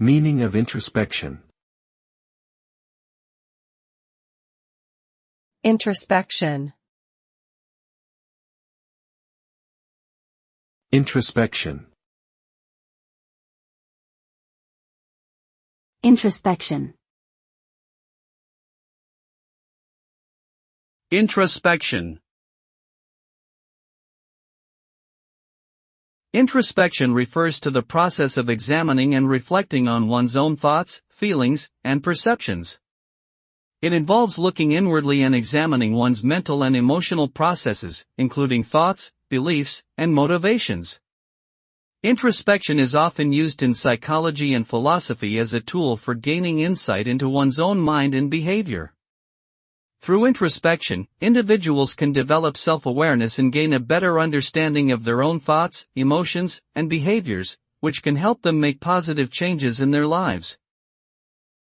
Meaning of introspection. Introspection. Introspection. Introspection. Introspection. Introspection refers to the process of examining and reflecting on one's own thoughts, feelings, and perceptions. It involves looking inwardly and examining one's mental and emotional processes, including thoughts, beliefs, and motivations. Introspection is often used in psychology and philosophy as a tool for gaining insight into one's own mind and behavior. Through introspection, individuals can develop self-awareness and gain a better understanding of their own thoughts, emotions, and behaviors, which can help them make positive changes in their lives.